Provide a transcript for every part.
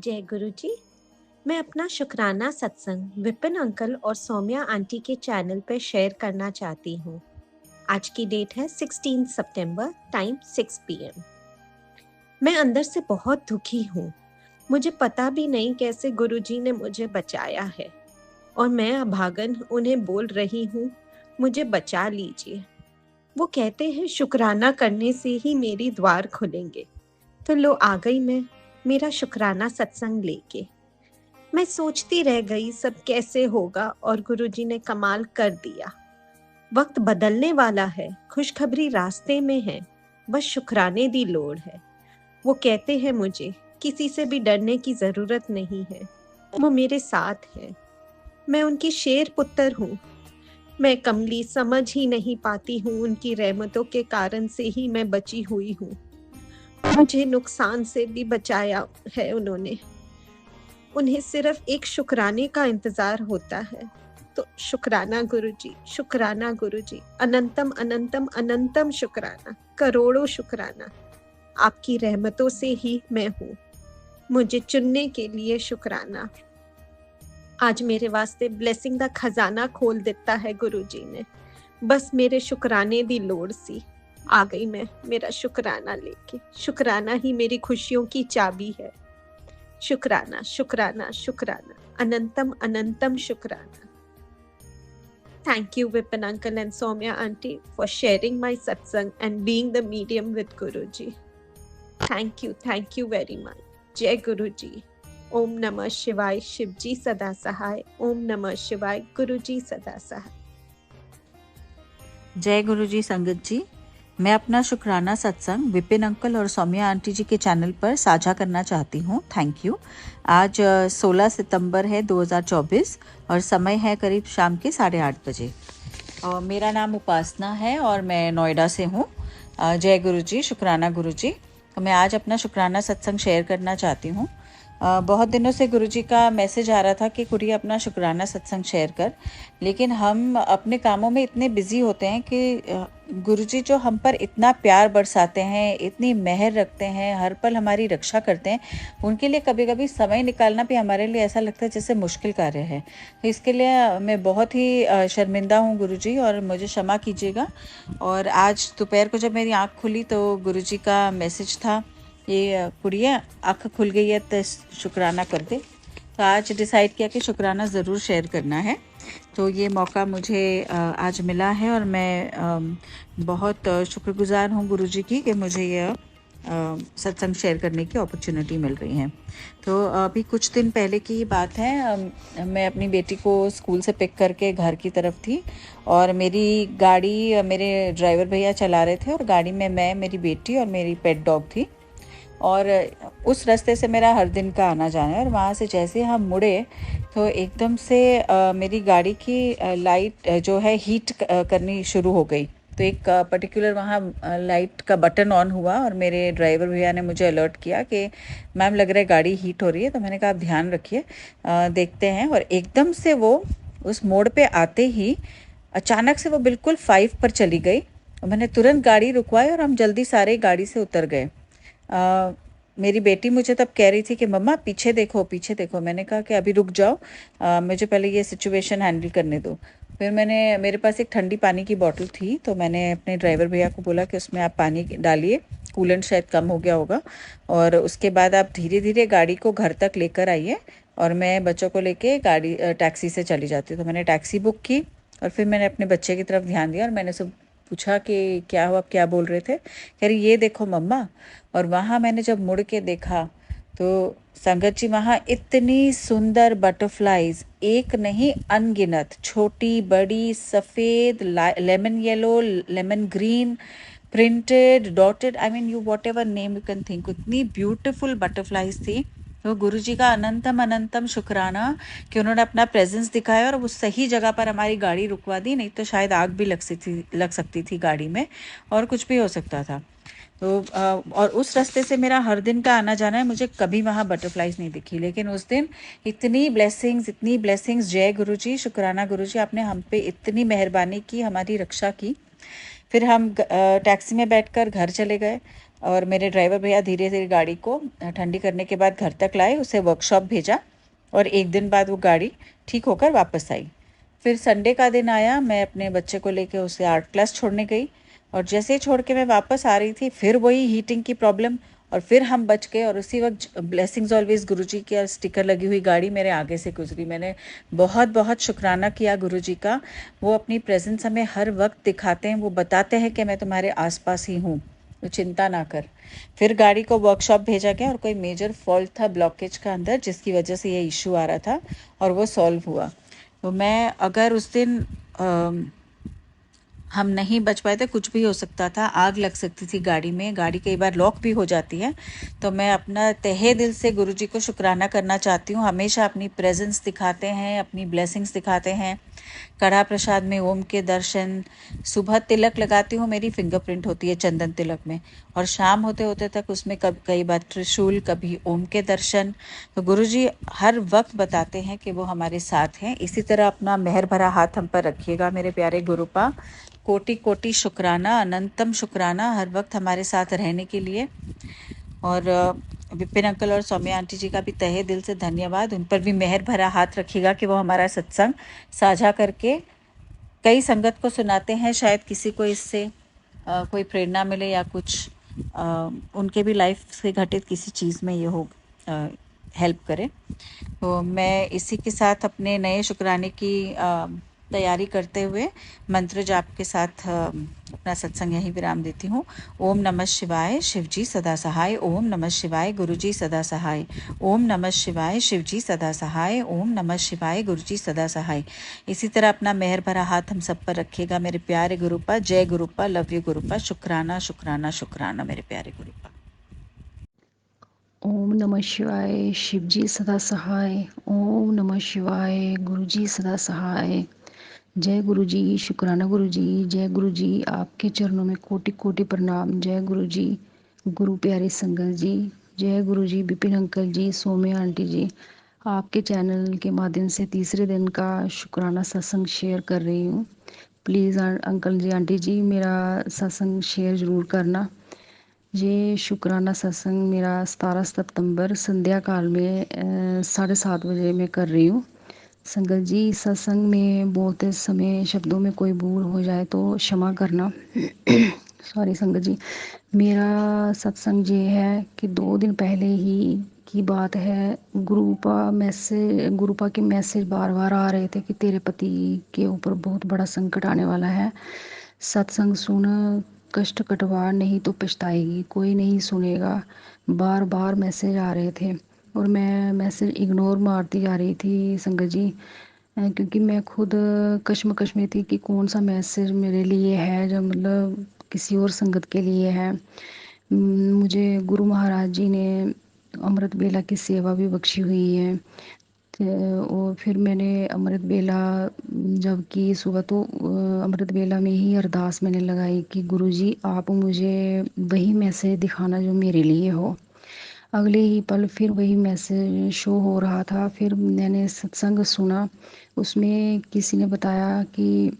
जय गुरु जी। मैं अपना शुक्राना सत्संग विपिन अंकल और सौम्या आंटी के चैनल पर शेयर करना चाहती हूँ। आज की डेट है 16 सितंबर, टाइम 6 PM। मैं अंदर से बहुत दुखी हूँ। मुझे पता भी नहीं कैसे गुरुजी ने मुझे बचाया है और मैं अभागन उन्हें बोल रही हूँ, मुझे बचा लीजिए। वो कहते हैं शुक्राना करने से ही मेरी द्वार खुलेंगे। तो लो आ गई मैं मेरा शुक्राना सत्संग लेके। मैं सोचती रह गई सब कैसे होगा और गुरुजी ने कमाल कर दिया। वक्त बदलने वाला है, खुशखबरी रास्ते में है, बस शुक्राने दी लोड़ है। वो कहते हैं मुझे किसी से भी डरने की जरूरत नहीं है, वो मेरे साथ है। मैं उनकी शेर पुत्र हूँ। मैं कमली समझ ही नहीं पाती हूँ, उनकी रहमतों के कारण से ही मैं बची हुई हूँ। मुझे नुकसान से भी बचाया है उन्होंने। उन्हें सिर्फ एक शुक्राने का इंतजार होता है। तो शुक्राना गुरुजी, शुक्राना गुरुजी, अनंतम अनंतम अनंतम शुक्राना, करोड़ों शुक्राना। आपकी रहमतों से ही मैं हूँ। मुझे चुनने के लिए शुक्राना। आज मेरे वास्ते ब्लेसिंग का खजाना खोल दिता है गुरुजी ने। बस मेरे शुक्राने दी लोड़ सी। आ गई मैं मेरा शुक्राना लेके। शुक्राना ही मेरी खुशियों की चाबी है। शुक्राना शुक्राना शुक्राना, अनंतम अनंतम शुक्राना। Thank you, Vipin Uncle and Soumya Auntie, for sharing my satsang and being the medium with Guruji. Thank you very much. Jai Guruji. Om Namah Shivaya, Shivji Sada Sahai. Om Namah Shivaya, Guruji Sada Sahai. जय गुरु जी संगत जी। मैं अपना शुक्राना Satsang Vipin uncle और Saumya aunty ji के channel पर साझा करना चाहती हूँ। Thank you. आज 16 सितंबर है 2024 और समय है करीब शाम के 8:30 बजे। मेरा नाम उपासना है और मैं नोएडा से हूँ। जय गुरु जी, शुक्राना गुरु जी। तो मैं आज अपना शुक्राना सत्संग शेयर करना चाहती हूँ। बहुत दिनों से गुरुजी का मैसेज आ रहा था कि कुड़िया अपना शुक्राना सत्संग शेयर कर, लेकिन हम अपने कामों में इतने बिजी होते हैं कि गुरुजी जो हम पर इतना प्यार बरसाते हैं, इतनी मेहर रखते हैं, हर पल हमारी रक्षा करते हैं, उनके लिए कभी कभी समय निकालना भी हमारे लिए ऐसा लगता है जैसे मुश्किल कार्य है। तो इसके लिए मैं बहुत ही शर्मिंदा हूँ गुरुजी, और मुझे क्षमा कीजिएगा। और आज दोपहर को जब मेरी आँख खुली तो गुरुजी का मैसेज था, ये कुड़िया आँख खुल गई है तो शुक्राना कर दे। तो आज डिसाइड किया कि शुक्राना ज़रूर शेयर करना है। तो ये मौका मुझे आज मिला है और मैं बहुत शुक्रगुजार हूँ गुरुजी की कि मुझे यह सत्संग शेयर करने की अपॉर्चुनिटी मिल रही है। तो अभी कुछ दिन पहले की ही बात है, मैं अपनी बेटी को स्कूल से पिक करके घर की तरफ थी और मेरी गाड़ी मेरे ड्राइवर भैया चला रहे थे और गाड़ी में मैं, मेरी बेटी और मेरी पेट डॉग थी। और उस रास्ते से मेरा हर दिन का आना जाना है। और वहाँ से जैसे हम मुड़े तो एकदम से मेरी गाड़ी की लाइट जो है हीट करनी शुरू हो गई। तो एक पर्टिकुलर वहाँ लाइट का बटन ऑन हुआ और मेरे ड्राइवर भैया ने मुझे अलर्ट किया कि मैम लग रहा है गाड़ी हीट हो रही है। तो मैंने कहा आप ध्यान रखिए, देखते हैं। और एकदम से वो उस मोड़ पे आते ही अचानक से वो बिल्कुल 5 पर चली गई और मैंने तुरंत गाड़ी रुकवाई और हम जल्दी सारे गाड़ी से उतर गए। मेरी बेटी मुझे तब कह रही थी कि मम्मा पीछे देखो पीछे देखो। मैंने कहा कि अभी रुक जाओ, मुझे पहले ये सिचुएशन हैंडल करने दो। फिर मेरे पास एक ठंडी पानी की बोतल थी, तो मैंने अपने ड्राइवर भैया को बोला कि उसमें आप पानी डालिए, कूलेंट शायद कम हो गया होगा, और उसके बाद आप धीरे धीरे गाड़ी को घर तक लेकर आइए और मैं बच्चों को लेके गाड़ी टैक्सी से चली जाती। तो मैंने टैक्सी बुक की और फिर मैंने अपने बच्चे की तरफ ध्यान दिया और मैंने सब पूछा कि क्या हुआ, आप क्या बोल रहे थे। कह रही ये देखो मम्मा। और वहाँ मैंने जब मुड़ के देखा तो संगत जी वहाँ इतनी सुंदर बटरफ्लाईज, एक नहीं अनगिनत, छोटी बड़ी, सफ़ेद, lemon yellow, lemon green, printed, dotted, I mean you what ever name you can think, इतनी ब्यूटिफुल बटरफ्लाईज थी। तो गुरुजी का अनंतम अनंतम शुक्राना कि उन्होंने अपना प्रेजेंस दिखाया और वो सही जगह पर हमारी गाड़ी रुकवा दी, नहीं तो शायद आग भी लग सकती थी गाड़ी में और कुछ भी हो सकता था। तो और उस रास्ते से मेरा हर दिन का आना जाना है, मुझे कभी वहाँ बटरफ्लाईज नहीं दिखी, लेकिन उस दिन इतनी ब्लेसिंग्स। जय गुरुजी, शुक्राना गुरुजी, आपने हम पे इतनी मेहरबानी की, हमारी रक्षा की। फिर हम टैक्सी में बैठकर घर चले गए और मेरे ड्राइवर भैया धीरे धीरे गाड़ी को ठंडी करने के बाद घर तक लाए, उसे वर्कशॉप भेजा और एक दिन बाद वो गाड़ी ठीक होकर वापस आई। फिर संडे का दिन आया, मैं अपने बच्चे को लेके उसे आर्ट क्लास छोड़ने गई और जैसे ही छोड़ के मैं वापस आ रही थी फिर वही हीटिंग की प्रॉब्लम और फिर हम बच गए और उसी वक्त ब्लेसिंग्स ऑलवेज गुरुजी की स्टिकर लगी हुई गाड़ी मेरे आगे से गुजरी। मैंने बहुत बहुत शुक्राना किया गुरुजी का। वो अपनी प्रेजेंस हमें हर वक्त दिखाते हैं, वो बताते हैं कि मैं तुम्हारे आसपास ही हूँ, तो चिंता ना कर। फिर गाड़ी को वर्कशॉप भेजा गया और कोई मेजर फॉल्ट था ब्लॉकेज का अंदर, जिसकी वजह से ये इशू आ रहा था और वो सॉल्व हुआ। तो मैं अगर उस दिन हम नहीं बच पाए थे, कुछ भी हो सकता था, आग लग सकती थी गाड़ी में, गाड़ी कई बार लॉक भी हो जाती है। तो मैं अपना तहे दिल से गुरुजी को शुक्राना करना चाहती हूँ। हमेशा अपनी प्रेजेंस दिखाते हैं, अपनी ब्लेसिंग्स दिखाते हैं। कड़ा प्रसाद में ओम के दर्शन, सुबह तिलक लगाती हूँ, मेरी फिंगरप्रिंट होती है चंदन तिलक में, और शाम होते होते तक उसमें कई बार त्रिशूल, कभी ओम के दर्शन। तो गुरुजी हर वक्त बताते हैं कि वो हमारे साथ हैं। इसी तरह अपना मेहर भरा हाथ हम पर रखिएगा मेरे प्यारे गुरुपा। कोटि कोटि शुक्राना, अनंतम शुक्राना हर वक्त हमारे साथ रहने के लिए। और विपिन अंकल और सौम्या आंटी जी का भी तहे दिल से धन्यवाद। उन पर भी मेहर भरा हाथ रखिएगा कि वो हमारा सत्संग साझा करके कई संगत को सुनाते हैं। शायद किसी को इससे कोई प्रेरणा मिले या कुछ उनके भी लाइफ से घटित किसी चीज़ में ये हो हेल्प करे। तो मैं इसी के साथ अपने नए शुक्राने की तैयारी करते हुए मंत्र जाप के साथ अपना सत्संग यहीं विराम देती हूँ। ओम नमः शिवाय, शिवजी सदा सहाय। ओम नमः शिवाय, गुरुजी सदा सहाय। ओम नमः शिवाय, शिवजी सदा सहाय। ओम नमः शिवाय, गुरुजी सदा सहाय। इसी तरह अपना मेहर भरा हाथ हम सब पर रखिएगा मेरे प्यारे गुरुपा। जय गुरुपा, लव यू गुरुपा। शुक्राना शुक्राना शुक्राना मेरे प्यारे गुरुपा। ओम नमः शिवाय, शिवजी सदा सहाय। ओम नमः शिवाय, गुरुजी सदा सहाय। जय गुरुजी, शुक्राना गुरुजी। जय गुरुजी, आपके चरणों में कोटि कोटि प्रणाम। जय गुरुजी, गुरु प्यारी संगत जी। जय गुरुजी, विपिन अंकल जी, सौम्या आंटी जी। आपके चैनल के माध्यम से तीसरे दिन का शुक्राना सत्संग शेयर कर रही हूँ। प्लीज़ अंकल जी, आंटी जी, मेरा सत्संग शेयर ज़रूर करना। ये शुक्राना सत्संग मेरा 17 सितंबर संध्या काल में 7:30 बजे मैं कर रही हूँ। संगत जी, सत्संग में बोलते समय शब्दों में कोई भूल हो जाए तो क्षमा करना। सॉरी संगत जी। मेरा सत्संग ये है कि 2 दिन पहले ही की बात है। गुरुपा के मैसेज बार बार आ रहे थे कि तेरे पति के ऊपर बहुत बड़ा संकट आने वाला है, सत्संग सुन, कष्ट कटवा, नहीं तो पछताएगी, कोई नहीं सुनेगा। बार बार मैसेज आ रहे थे और मैं मैसेज इग्नोर मारती जा रही थी संगत जी, क्योंकि मैं खुद कश्मकश में थी कि कौन सा मैसेज मेरे लिए है जो मतलब किसी और संगत के लिए है। मुझे गुरु महाराज जी ने अमृत बेला की सेवा भी बख्शी हुई है। और फिर मैंने अमृत बेला जब की सुबह, तो अमृत बेला में ही अरदास मैंने लगाई कि गुरुजी आप मुझे वही मैसेज दिखाना जो मेरे लिए हो। अगले ही पल फिर वही मैसेज शो हो रहा था। फिर मैंने सत्संग सुना, उसमें किसी ने बताया कि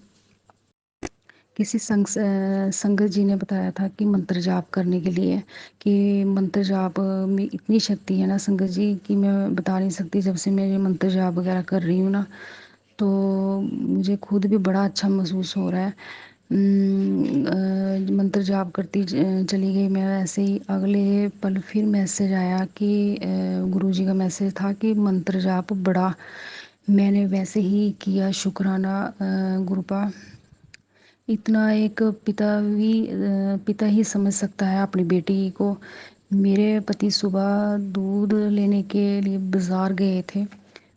किसी संगत जी ने बताया था कि मंत्र जाप करने के लिए, कि मंत्र जाप में इतनी शक्ति है ना संगत जी कि मैं बता नहीं सकती। जब से मैं ये मंत्र जाप वगैरह कर रही हूँ ना, तो मुझे खुद भी बड़ा अच्छा महसूस हो रहा है। मंत्र जाप करती चली गई मैं। ऐसे ही अगले पल फिर मैसेज आया कि गुरुजी का मैसेज था कि मंत्र जाप बढ़ा। मैंने वैसे ही किया शुक्राना गुरुपा। इतना एक पिता ही समझ सकता है अपनी बेटी को। मेरे पति सुबह दूध लेने के लिए बाज़ार गए थे।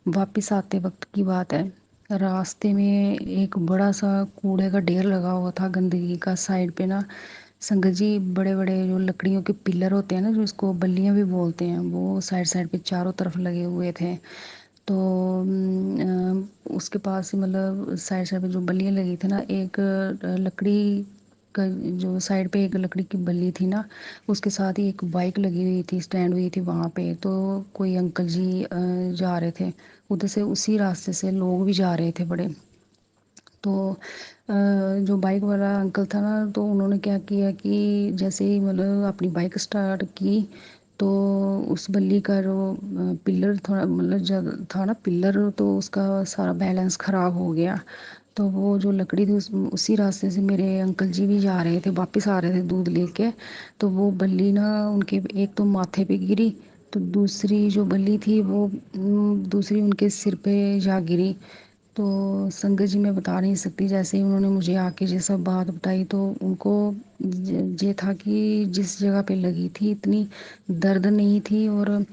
वापस आते वक्त की बात है, रास्ते में एक बड़ा सा कूड़े का ढेर लगा हुआ था, गंदगी का। साइड पे ना संगत जी बड़े बड़े जो लकड़ियों के पिलर होते हैं ना, जो इसको बल्लियाँ भी बोलते हैं, वो साइड साइड पे चारों तरफ लगे हुए थे। तो उसके पास ही मतलब साइड साइड पे जो बल्लियाँ लगी थी ना, एक लकड़ी का जो साइड पे एक लकड़ी की बल्ली थी ना, उसके साथ ही एक बाइक लगी हुई थी, स्टैंड हुई थी वहाँ पे। तो कोई अंकल जी जा रहे थे उधर से, उसी रास्ते से लोग भी जा रहे थे बड़े। तो जो बाइक वाला अंकल था ना, तो उन्होंने क्या किया कि जैसे ही मतलब अपनी बाइक स्टार्ट की, तो उस बल्ली का जो पिलर थोड़ा मतलब जब था ना पिलर, तो उसका सारा बैलेंस ख़राब हो गया। तो वो जो लकड़ी थी उसी रास्ते से मेरे अंकल जी भी जा रहे थे, वापस आ रहे थे दूध लेके। तो वो बल्ली ना उनके एक तो माथे पे गिरी, तो दूसरी जो बल्ली थी वो दूसरी उनके सिर पे जा गिरी। तो संगत जी मैं बता नहीं सकती, जैसे ही उन्होंने मुझे आके ये सब बात बताई, तो उनको ये था कि जिस जगह पे लगी थी इतनी दर्द नहीं थी, और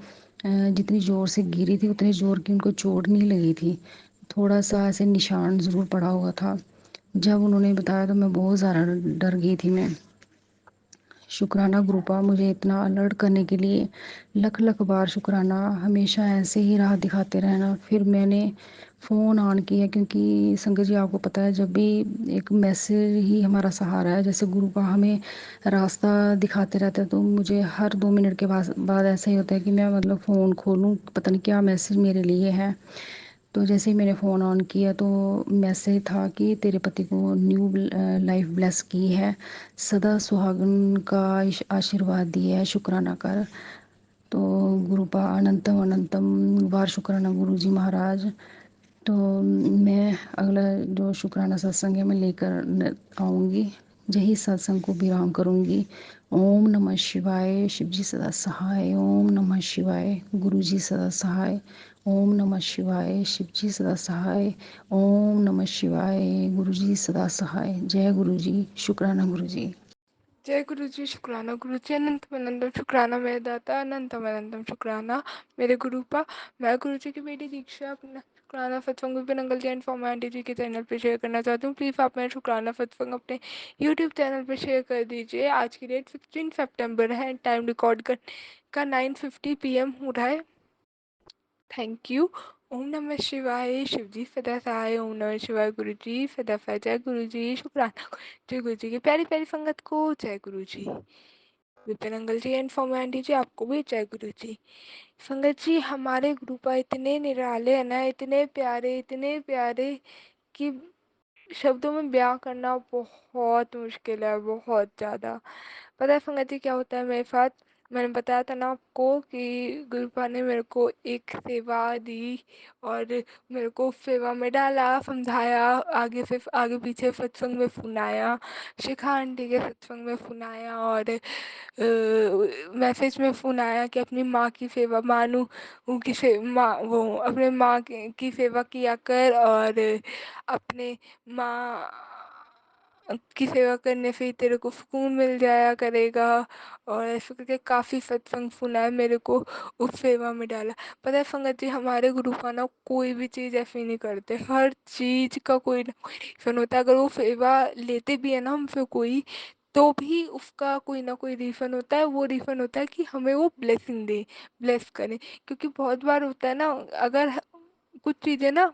जितनी ज़ोर से गिरी थी उतनी ज़ोर की उनको चोट नहीं लगी थी। थोड़ा सा ऐसे निशान ज़रूर पड़ा हुआ था। जब उन्होंने बताया तो मैं बहुत ज़्यादा डर गई थी मैं। शुक्राना ग्रुपा, मुझे इतना अलर्ट करने के लिए लख लख बार शुक्राना। हमेशा ऐसे ही राह दिखाते रहना। फिर मैंने फ़ोन ऑन किया, क्योंकि संगत जी आपको पता है जब भी एक मैसेज ही हमारा सहारा है, जैसे ग्रुपा हमें रास्ता दिखाते रहते हैं, तो मुझे हर 2 मिनट के बाद ऐसा ही होता है कि मैं मतलब फ़ोन खोलूँ, पता नहीं क्या मैसेज मेरे लिए है। तो जैसे ही मैंने फ़ोन ऑन किया, तो मैसेज था कि तेरे पति को न्यू लाइफ ब्लेस की है, सदा सुहागन का आशीर्वाद दिया है, शुक्राना कर। तो गुरुपा अनंतम अनंतम बार शुक्राना गुरु जी महाराज। तो मैं अगला जो शुक्राना सत्संग है मैं लेकर आऊँगी, यही सत्संग को विराम करूँगी। ओम नमः शिवाय, शिव जी सदा सहाय। ओम नमः शिवाय, गुरु जी सदा सहाय। ओम नमः शिवाय, शिव जी सदा सहाय। ओम नमः शिवाय, गुरु जी सदा सहाय। जय गुरु जी, शुक्राना गुरु जी। जय गुरु जी, शुक्राना गुरु जी, अनंतम अनंतम शुक्राना मेरे दाता, अनंतम अनंतम शुक्राना मेरे गुरुपा। मैं गुरु जी की बेटी दीक्षा अपना शुक्राना सत्संग विपिन अंकल जी एंड फॉर्मा आंटी जी के चैनल पे शेयर करना चाहती हूँ। प्लीज़ आप मेरा शुक्राना सत्संग अपने यूट्यूब चैनल पे शेयर कर दीजिए। आज की डेट 16 सितंबर है एंड टाइम रिकॉर्ड कर का 9:50 PM हो रहा है। Thank you. ओम नमः शिवाय, शिव जी सदा सहाय। ओम नमः शिवाय, गुरु जी सदा सहाय। जय गुरु जी, शुक्राना जय गुरु जी की प्यारी प्यारी संगत को जय गुरु जी। विपिन अंकल जी एंड फॉर्मा आंटी जी आपको भी जय गुरु जी। संगत जी, हमारे ग्रुप इतने निराले है ना, इतने प्यारे कि शब्दों में बयां करना बहुत मुश्किल है, बहुत ज़्यादा। पता है संगत जी क्या होता है मेरे साथ? मैंने बताया था ना आपको कि गुरुपा ने मेरे को एक सेवा दी और मेरे को सेवा में डाला, समझाया, आगे से आगे पीछे सत्संग में सुनाया, शिखा आंटी के सत्संग में सुनाया और मैसेज में सुनाया कि अपनी माँ की सेवा, मानू की से माँ वो अपने माँ की सेवा किया कर और अपने माँ की सेवा करने से ही तेरे को सुकून मिल जाया करेगा। और ऐसे करके काफ़ी सत्संग सुना है मेरे को, उस सेवा में डाला। पता है संगत जी, हमारे गुरु का ना कोई भी चीज़ ऐसे नहीं करते, हर चीज़ का कोई ना कोई रीज़न होता है। अगर वो सेवा लेते भी है ना हमसे कोई, तो भी उसका कोई ना कोई रीज़न होता है। वो रीज़न होता है कि हमें वो ब्लेसिंग दे, ब्लेस करें। क्योंकि बहुत बार होता है ना, अगर कुछ चीज़ें ना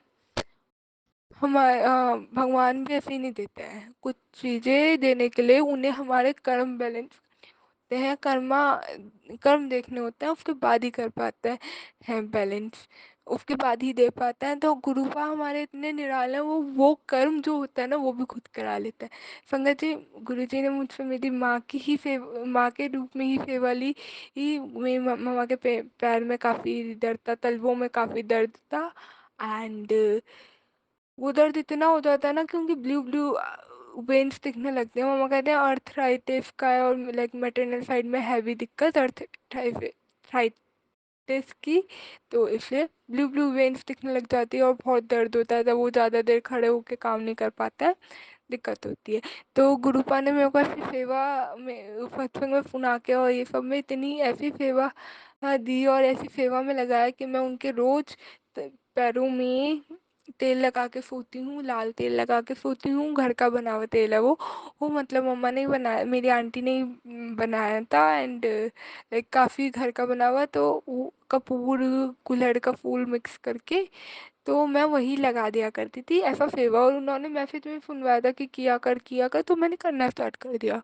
हमारे भगवान भी ऐसे ही नहीं देते हैं। कुछ चीज़ें देने के लिए उन्हें हमारे कर्म बैलेंस करते हैं, कर्म देखने होते हैं, उसके बाद ही कर पाते हैं बैलेंस, उसके बाद ही दे पाता है। तो गुरुपा हमारे इतने निराले हैं, वो कर्म जो होता है ना वो भी खुद करा लेता है। संगत जी, गुरु जी ने मुझसे मेरी माँ की ही माँ के रूप में ही सेवा ली। मेरी मम्मा के पैर में काफ़ी दर्द था, तलवों में काफ़ी दर्द था एंड वो दर्द इतना हो जाता है ना, क्योंकि ब्लू ब्लू वेन्स दिखने लगते हैं। मम्मा कहते हैं अर्थराइटिस का है और लाइक मैटरनल साइड में हैवी दिक्कत अर्थराइटिस की, तो इसलिए ब्लू ब्लू वेन्स दिखने लग जाती है और बहुत दर्द होता है। जब वो ज़्यादा देर खड़े होकर काम नहीं कर पाता है, दिक्कत होती है। तो गुरुपा ने मेरे को ऐसी सेवा में सत्संग में सुना के और ये सब में इतनी ऐसी सेवा दी और ऐसी सेवा में लगाया कि मैं उनके रोज़ पैरों में तेल लगा के सोती हूँ, लाल तेल लगा के सोती हूँ। घर का बना हुआ तेल है वो मतलब मम्मा ने ही बनाया, मेरी आंटी ने ही बनाया था एंड लाइक काफ़ी घर का बना हुआ, तो वो कपूर कुल्हड़ का फूल मिक्स करके तो मैं वही लगा दिया करती थी, ऐसा सेवा। और उन्होंने मैसेज में सुनवाया था कि किया कर, तो मैंने करना स्टार्ट कर दिया।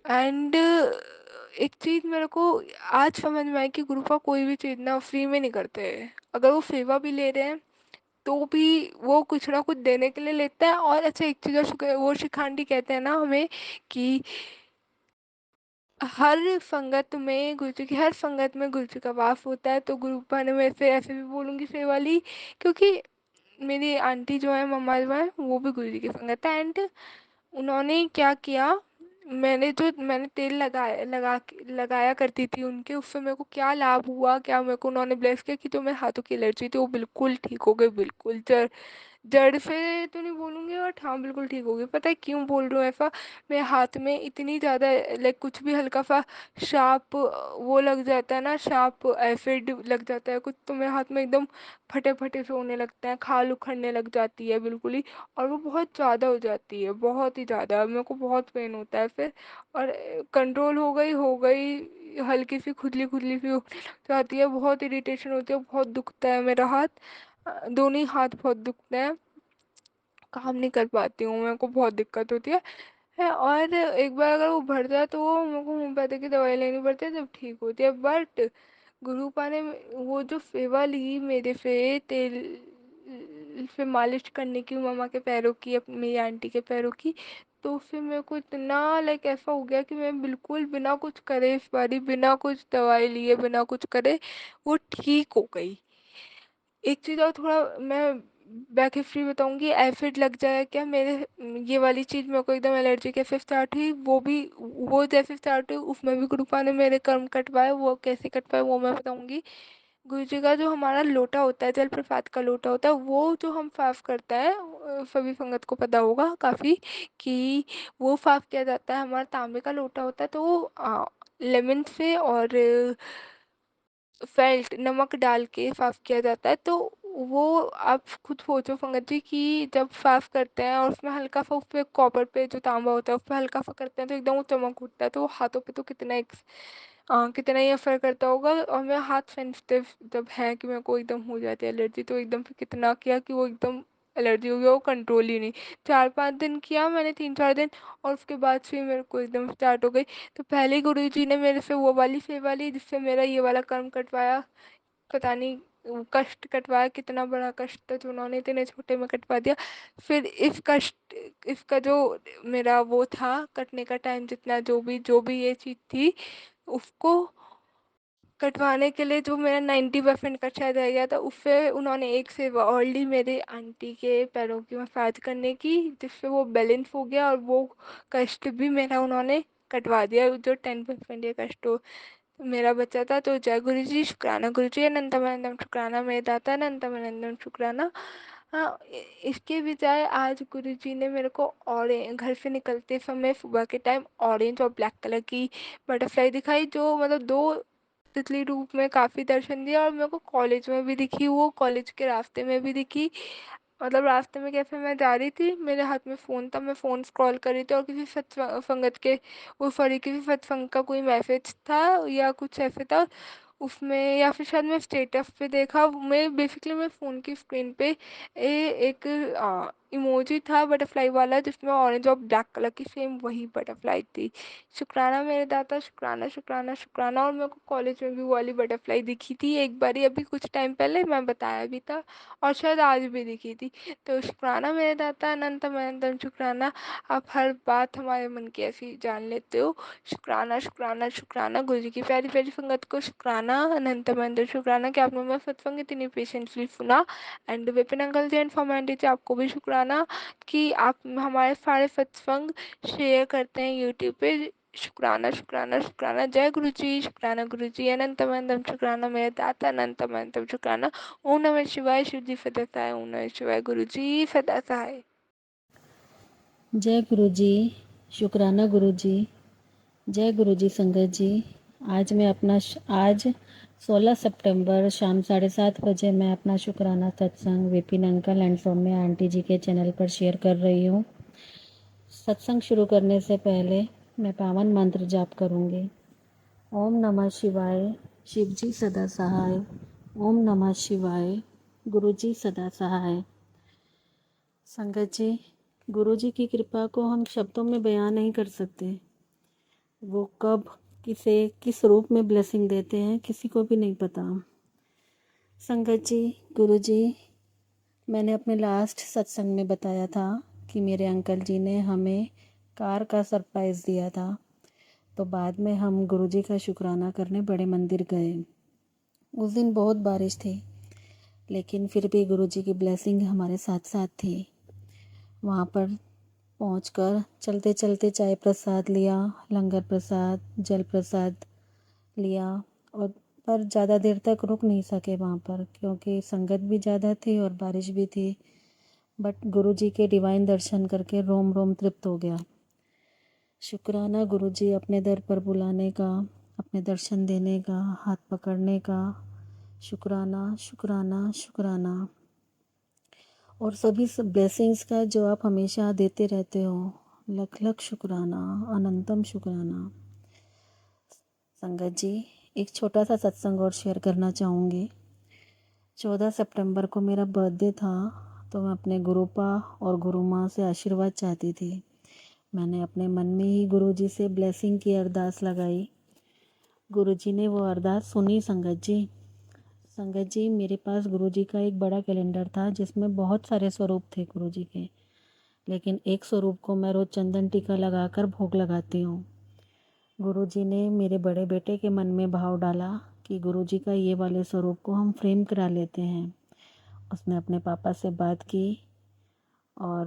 एंड एक चीज़ मेरे को आज समझ में आई कि गुरुपा कोई भी चीज़ ना फ्री में नहीं करते हैं। अगर वो सेवा भी ले रहे हैं तो भी वो कुछ ना कुछ देने के लिए लेता है। और अच्छा एक चीज़ और, वो शिखा आंटी कहते हैं ना हमें कि हर संगत में गुरुजी की, हर संगत में गुरुजी का वास होता है। तो गुरु ने मैं ऐसे भी बोलूँगी से वाली, क्योंकि मेरी आंटी जो है, मम्मा जो है, वो भी गुरुजी की संगत है। एंड उन्होंने क्या किया, मैंने तेल लगाया करती थी उनके, उससे मेरे को क्या लाभ हुआ, क्या मेरे को उन्होंने ब्लेस किया कि जो मेरे हाथों की एलर्जी थी वो बिल्कुल ठीक हो गई, बिल्कुल जड़ से तो नहीं बोलूँगी बट हाँ बिल्कुल ठीक हो गई। पता है क्यों बोल रही हूँ ऐसा? मेरे हाथ में इतनी ज़्यादा लाइक कुछ भी हल्का सा शार्प वो लग जाता है ना, शार्प एसिड लग जाता है कुछ, तो मेरे हाथ में एकदम फटे फटे से होने लगते हैं, खाल उखड़ने लग जाती है बिल्कुल ही। और वो बहुत ज़्यादा हो जाती है, बहुत ही ज़्यादा, मेरे को बहुत पेन होता है फिर। और कंट्रोल हो गई हल्की सी खुजली खुजली सी हो जाती है, बहुत इरिटेशन होती है, बहुत दुखता है मेरा हाथ। दोनों ही हाथ बहुत दुखते हैं, काम नहीं कर पाती हूँ, मेरे को बहुत दिक्कत होती है। और एक बार अगर वो भर जाए तो वो मेरे को होम्योपैथी की दवाई लेनी पड़ती है जब ठीक होती है। बट गुरुपा ने वो जो सेवा ली मेरे से, तेल से मालिश करने की मम्मा के पैरों की, अपनी मेरी आंटी के पैरों की, तो फिर मेरे को इतना लाइक ऐसा हो गया कि मैं बिल्कुल बिना कुछ करे, इस बारी बिना कुछ दवाई लिए, बिना कुछ करे वो ठीक हो गई। एक चीज़ और थोड़ा मैं बैक हिस्ट्री बताऊंगी, एसिड लग जाए क्या मेरे, ये वाली चीज़ मेरे को एकदम एलर्जी कैसे स्टार्ट हुई, वो जैसे स्टार्ट हुई उसमें भी कृपा ने मेरे कर्म कटवाए। वो कैसे कटवाए वो मैं बताऊंगी। गुरु जी का जो हमारा लोटा होता है, जलप्रपात का लोटा होता है, वो जो हम साफ करता है, सभी संगत को पता होगा काफ़ी कि वो साफ किया जाता है। हमारा तांबे का लोटा होता है, तो लेमन से और फेल्ट नमक डाल के साफ किया जाता है। तो वो आप खुद सोचो पंकज जी कि जब साफ करते हैं और उसमें हल्का सा, उस पे कॉपर पे जो तांबा होता है उस पर हल्का सा करते हैं तो एकदम वो चमक उठता है। तो वो हाथों पे तो कितना ही असर करता होगा। और मेरा हाथ सेंसिटिव जब है कि मेरे को एकदम हो जाती है एलर्जी, तो एकदम फिर कितना किया कि वो एकदम एलर्जी हो गया, वो कंट्रोल ही नहीं। 4-5 दिन किया मैंने, 3-4 दिन, और उसके बाद फिर मेरे को एकदम स्टार्ट हो गई। तो पहले गुरु जी ने मेरे से वो वाली सेवा ली जिससे मेरा ये वाला कर्म कटवाया। पता नहीं वो कष्ट कटवाया, कितना बड़ा कष्ट था जो उन्होंने इतने छोटे में कटवा दिया। फिर इस कष्ट, इसका जो मेरा वो था कटने का टाइम, जितना जो भी ये चीज़ थी, उसको कटवाने के लिए जो मेरा 90% खर्चा रह गया था, उससे उन्होंने एक सेवा और ली मेरे आंटी के पैरों की मसाज करने की, जिससे वो बैलेंस हो गया और वो कष्ट भी मेरा उन्होंने कटवा दिया, जो 10% ये कष्ट हो मेरा बच्चा था। तो जय गुरु जी, शुक्राना गुरु जी, अनंतम अनंतम शुक्राना मेरे दाता, अनंतम अनंतम शुक्राना। हाँ, इसके बजाय आज गुरु जी ने मेरे को ऑरेंज, घर से निकलते समय सुबह के टाइम ऑरेंज और ब्लैक कलर की बटरफ्लाई दिखाई, जो मतलब दो तितली रूप में काफ़ी दर्शन दिया। और मेरे को कॉलेज में भी दिखी, वो कॉलेज के रास्ते में भी दिखी। मतलब रास्ते में कैसे, मैं जा रही थी, मेरे हाथ में फ़ोन था, मैं फ़ोन स्क्रॉल कर रही थी और किसी संगत के, वो सॉरी किसी सत्संग का कोई मैसेज था या कुछ ऐसे था उसमें, या फिर शायद मैं स्टेटस पे देखा। मैं बेसिकली मैं फ़ोन की स्क्रीन पे एक इमोजी था बटरफ्लाई वाला, जिसमें ऑरेंज और ब्लैक कलर की सेम वही बटरफ्लाई थी। शुक्राना मेरे दाता, शुक्राना शुक्राना शुक्राना। और मेरे को कॉलेज में भी वो वाली बटरफ्लाई दिखी थी एक बारी, अभी कुछ टाइम पहले मैं बताया भी था, और शायद आज भी दिखी थी। तो शुक्राना मेरे दाता, अनंतम अनंतम शुक्राना। आप हर बात हमारे मन की ऐसी जान लेते हो। शुक्राना शुक्राना शुक्राना। गुरु जी की प्यारी प्यारी संगत को शुक्राना, अनंतम अनंतम शुक्राना कि आपने मेरा सत्संग इतनी पेशेंटली सुना। And Vipin uncle ji and formality ji, आपको भी शुक्राना कि आप हमारे सारे सत्संग शेयर करते हैं यूट्यूब पे। शुक्राना शुक्राना शुक्राना। जय गुरु जी, शुक्राना गुरु जी, अनंतम अनंतम शुक्राना मेरे दाता, अनंतम अनंतम शुक्राना। ओम नमः शिवाय। शिव जी सदा सहाय। ओम नमः शिवाय। गुरु जी सदा सहाय। जय गुरु जी, शुक्राना गुरु जी, जय गुरु जी संगत जी। आज 16 सितंबर शाम 7:30 बजे मैं अपना शुक्राना Satsang Vipin uncle and Saumya aunty ji के चैनल पर शेयर कर रही हूँ। सत्संग शुरू करने से पहले मैं पावन मंत्र जाप करूँगी। ओम नमः शिवाय, शिव जी सदा सहाय। ओम नमः शिवाय, गुरु जी सदा सहाय। संगत जी, गुरु जी की कृपा को हम शब्दों में बयान नहीं कर सकते। वो कब किसे किस रूप में ब्लेसिंग देते हैं किसी को भी नहीं पता। संगत जी, गुरु जी मैंने अपने लास्ट सत्संग में बताया था कि मेरे अंकल जी ने हमें कार का सरप्राइज़ दिया था। तो बाद में हम गुरुजी का शुक्राना करने बड़े मंदिर गए। उस दिन बहुत बारिश थी, लेकिन फिर भी गुरुजी की ब्लेसिंग हमारे साथ साथ थी। वहाँ पर पहुंचकर चलते चलते चाय प्रसाद लिया, लंगर प्रसाद, जल प्रसाद लिया, और पर ज़्यादा देर तक रुक नहीं सके वहाँ पर, क्योंकि संगत भी ज़्यादा थी और बारिश भी थी। बट गुरुजी के डिवाइन दर्शन करके रोम रोम तृप्त हो गया। शुक्राना गुरुजी अपने दर पर बुलाने का, अपने दर्शन देने का, हाथ पकड़ने का। शुक्राना शुक्राना शुक्राना। और सभी ब्लेसिंग्स का जो आप हमेशा देते रहते हो, लख लख शुक्राना, अनंतम शुक्राना। संगत जी, एक छोटा सा सत्संग और शेयर करना चाहूँगी। 14 सितंबर को मेरा बर्थडे था, तो मैं अपने गुरुपा और गुरु माँ से आशीर्वाद चाहती थी। मैंने अपने मन में ही गुरुजी से ब्लेसिंग की अरदास लगाई। गुरुजी ने वो अरदास सुनी। संगत जी, मेरे पास गुरुजी का एक बड़ा कैलेंडर था जिसमें बहुत सारे स्वरूप थे गुरुजी के, लेकिन एक स्वरूप को मैं रोज़ चंदन टीका लगाकर भोग लगाती हूँ। गुरुजी ने मेरे बड़े बेटे के मन में भाव डाला कि गुरुजी का ये वाले स्वरूप को हम फ्रेम करा लेते हैं। उसने अपने पापा से बात की और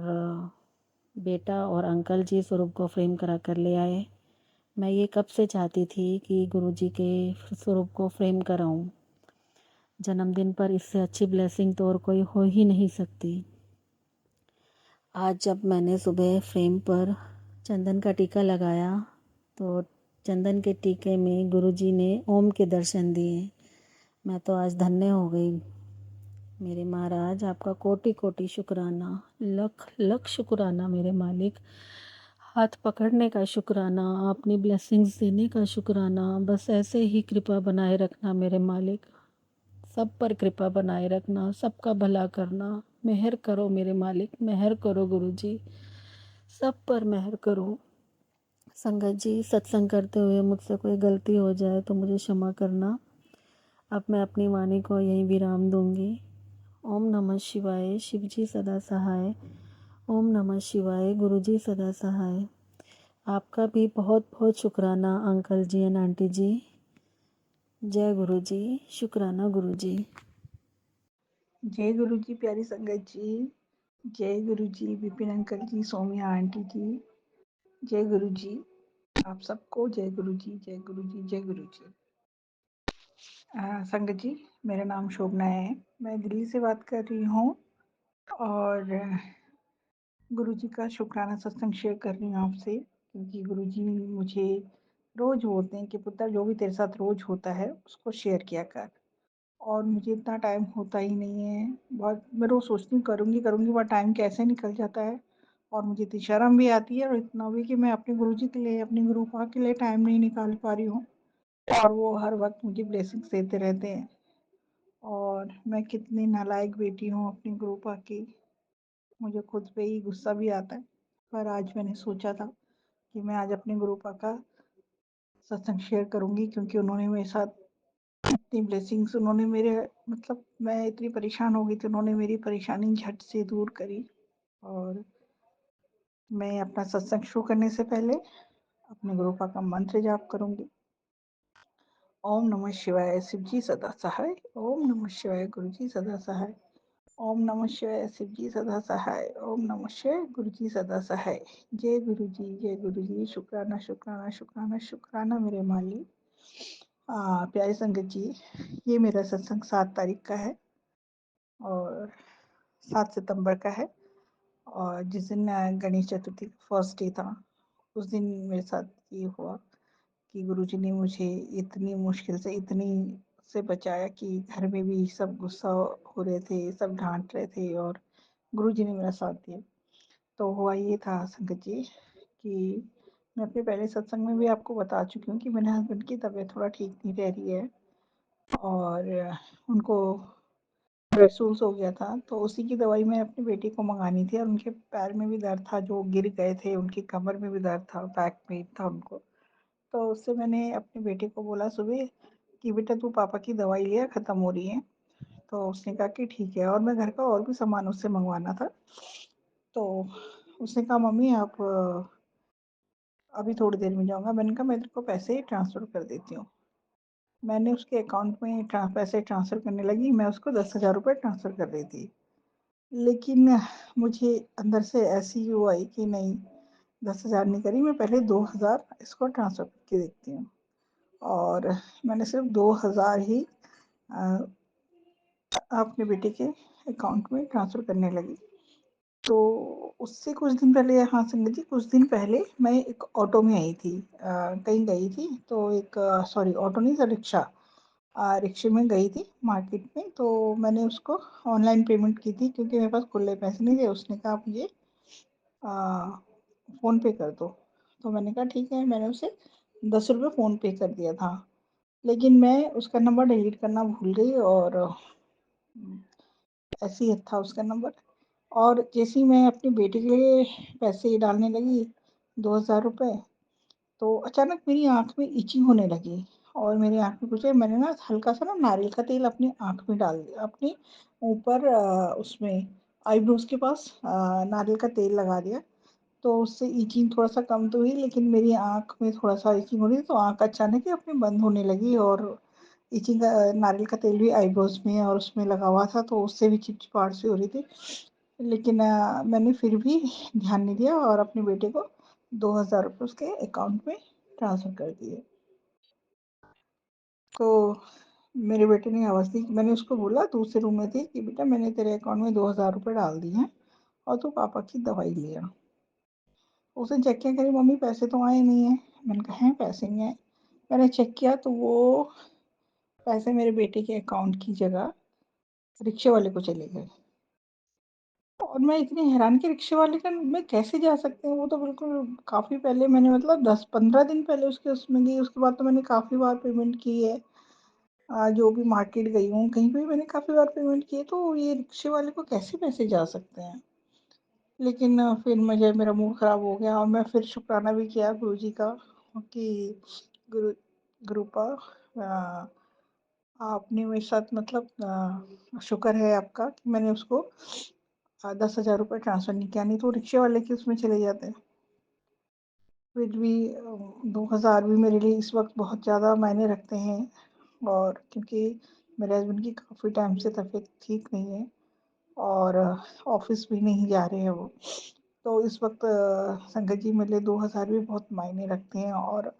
बेटा और अंकल जी स्वरूप को फ्रेम करा कर ले आए। मैं ये कब से चाहती थी कि गुरुजी के स्वरूप को फ्रेम कराऊं। जन्मदिन पर इससे अच्छी ब्लेसिंग तो और कोई हो ही नहीं सकती। आज जब मैंने सुबह फ्रेम पर चंदन का टीका लगाया, तो चंदन के टीके में गुरुजी ने ओम के दर्शन दिए। मैं तो आज धन्य हो गई। मेरे महाराज, आपका कोटि कोटि शुक्राना, लख लख शुक्राना मेरे मालिक। हाथ पकड़ने का शुक्राना, अपनी ब्लेसिंग्स देने का शुक्राना। बस ऐसे ही कृपा बनाए रखना मेरे मालिक। सब पर कृपा बनाए रखना, सबका भला करना। मेहर करो मेरे मालिक, मेहर करो गुरुजी, सब पर मेहर करो। संगत जी, सत्संग करते हुए मुझसे कोई गलती हो जाए तो मुझे क्षमा करना। अब मैं अपनी वाणी को यहीं विराम दूंगी। ओम नमः शिवाय, शिवजी सदा सहाय। ओम नमः शिवाय, गुरुजी सदा सहाय। आपका भी बहुत बहुत शुक्राना अंकल जी एंड आंटी जी। जय गुरुजी, शुक्राना गुरुजी। जय गुरु जी, प्यारी संगत जी। जय गुरु जी, विपिन अंकल जी, सौम्या आंटी जी। जय गुरु जी, आप सबको जय गुरु जी, जय गुरु जी, जय गुरु जी। संगत जी, मेरा नाम शोभना है। मैं दिल्ली से बात कर रही हूँ और गुरु जी का शुक्राना सत्संग शेयर कर रही हूँ आपसे, क्योंकि गुरु जी मुझे रोज बोलते हैं कि पुत्र, जो भी तेरे साथ रोज होता है उसको शेयर किया कर। और मुझे इतना टाइम होता ही नहीं है। बहुत मैं रोज़ सोचती हूँ करूँगी करूँगी, पर टाइम कैसे निकल जाता है। और मुझे इतनी शर्म भी आती है और इतना भी कि मैं अपने गुरुजी के लिए, अपनी गुरुपा के लिए टाइम नहीं निकाल पा रही हूँ। और वो हर वक्त मुझे ब्लेसिंग्स देते रहते हैं। और मैं कितनी नालायक बेटी हूँ अपनी गुरुपा की। मुझे खुद पे ही गुस्सा भी आता है। पर आज मैंने सोचा था कि मैं आज अपने गुरुपा का सत्संग शेयर करूँगी, क्योंकि उन्होंने मेरे साथ इतनी ब्लेसिंग्स, उन्होंने मेरे मतलब मैं इतनी परेशान हो गई थी, उन्होंने मेरी परेशानी झट से दूर करी। और मैं अपना सत्संग शुरू करने से पहले अपने गुरुपा का मंत्र जाप करूंगी। ओम नमः शिवाय, शिवजी सदा सहाय। ओम नमः शिवाय, गुरुजी सदा सहाय। ओम नमः शिवाय, शिवजी सदा सहाय। ओम नमः शिवाय, गुरुजी सदा सहाय। जय गुरु जी, जय गुरु जी। शुक्राना शुक्राना शुक्राना शुक्राना मेरे माली। प्यारे संगत जी, ये मेरा सत्संग 7 तारीख का है और 7 सितंबर का है। और जिस दिन गणेश चतुर्थी फर्स्ट डे था, उस दिन मेरे साथ ये हुआ कि गुरुजी ने मुझे इतनी मुश्किल से, इतनी से बचाया कि घर में भी सब गुस्सा हो रहे थे, सब डांट रहे थे, और गुरुजी ने मेरा साथ दिया। तो हुआ ये था संगत जी कि मैं अपने पहले सत्संग में भी आपको बता चुकी हूँ कि मेरे हस्बैंड की तबीयत थोड़ा ठीक नहीं रह रही है और उनको महसूस हो गया था। तो उसी की दवाई मैं अपनी बेटी को मंगानी थी, और उनके पैर में भी दर्द था, जो गिर गए थे, उनकी कमर में भी दर्द था, बैक पेन था उनको। तो उससे मैंने अपने बेटे को बोला सुबह कि बेटा तू पापा की दवाई लिया, ख़त्म हो रही है। तो उसने कहा कि ठीक है, और मैं घर का और भी सामान उससे मँगवाना था। तो उसने कहा मम्मी आप अभी थोड़ी देर में जाऊँगा। मैंने कहा मैं तेरे को पैसे ही ट्रांसफ़र कर देती हूँ। मैंने उसके अकाउंट में पैसे ट्रांसफ़र करने लगी, मैं उसको 10,000 रुपए ट्रांसफ़र कर रही थी। लेकिन मुझे अंदर से ऐसी वो आई कि नहीं, 10,000 नहीं करी, मैं पहले 2,000 इसको ट्रांसफ़र करके देखती हूँ। और मैंने सिर्फ़ 2,000 ही अ, अपने बेटे के अकाउंट में ट्रांसफ़र करने लगी। तो उससे कुछ दिन पहले, हाँ संगत जी, कुछ दिन पहले मैं एक ऑटो में आई थी, कहीं गई थी, तो एक सॉरी ऑटो नहीं था, रिक्शा, रिक्शे में गई थी मार्केट में। तो मैंने उसको ऑनलाइन पेमेंट की थी क्योंकि मेरे पास खुले पैसे नहीं थे। उसने कहा आप मुझे फ़ोन पे कर दो। तो मैंने कहा ठीक है, मैंने उसे 10 रुपये फ़ोन पे कर दिया था। लेकिन मैं उसका नंबर डिलीट करना भूल गई और ऐसे ही था उसका नंबर। और जैसे ही मैं अपनी बेटी के लिए पैसे डालने लगी, 2,000 रुपए, तो अचानक मेरी आँख में इचिंग होने लगी और मेरी आँख में कुछ है, मैंने ना हल्का-सा ना नारियल का तेल अपनी आँख में डाल दिया, अपने ऊपर उसमें आईब्रोज़ के पास नारियल का तेल लगा दिया। तो उससे इचिंग थोड़ा-सा कम तो हुई, लेकिन मेरी आँख में थोड़ा-सा इचिंग हो रही थी, तो आँख अचानक ही अपनी बंद होने लगी और इचिंग नारियल का तेल भी आईब्रोज़ में और उसमें लगा हुआ था, तो उससे भी चिपचिपाहट सी हो रही थी। लेकिन मैंने फिर भी ध्यान नहीं दिया और अपने बेटे को 2,000 रुपए उसके अकाउंट में ट्रांसफ़र कर दिए। तो मेरे बेटे ने आवाज़ दी, मैंने उसको बोला, दूसरे रूम में थी, कि बेटा मैंने तेरे अकाउंट में 2,000 रुपए डाल दिए हैं और तू पापा की दवाई ले आ। उसने चेक किया, कह रही मम्मी पैसे तो आए नहीं हैं। मैंने कहा हैं पैसे नहीं आए। मैंने चेक किया तो वो पैसे मेरे बेटे के अकाउंट की जगह रिक्शे वाले को चले गए। और मैं इतनी हैरान कि रिक्शे वाले का में कैसे जा सकते हैं, वो तो बिल्कुल काफ़ी पहले मैंने मतलब 10-15 दिन पहले उसके उसमें गई, उसके बाद तो मैंने काफ़ी बार पेमेंट की है। जो भी मार्केट गई हूँ, कहीं पे भी मैंने काफ़ी बार पेमेंट की है, तो ये रिक्शे वाले को कैसे पैसे जा सकते हैं? लेकिन फिर मुझे मेरा मूड ख़राब हो गया और मैं फिर शुक्राना भी किया गुरुजी का कि गुरु गुरुपा आपने मेरे साथ मतलब शुक्र है आपका कि मैंने उसको 10,000 रुपए ट्रांसफ़र नहीं किया, नहीं तो रिक्शे वाले के उसमें चले जाते। फिर भी 2,000 भी मेरे लिए इस वक़्त बहुत ज़्यादा मायने रखते हैं, और क्योंकि मेरे हस्बैंड की काफ़ी टाइम से तबीयत ठीक नहीं है और ऑफ़िस भी नहीं जा रहे हैं वो। तो इस वक़्त संगत जी मेरे लिए 2,000 भी बहुत मायने रखते हैं और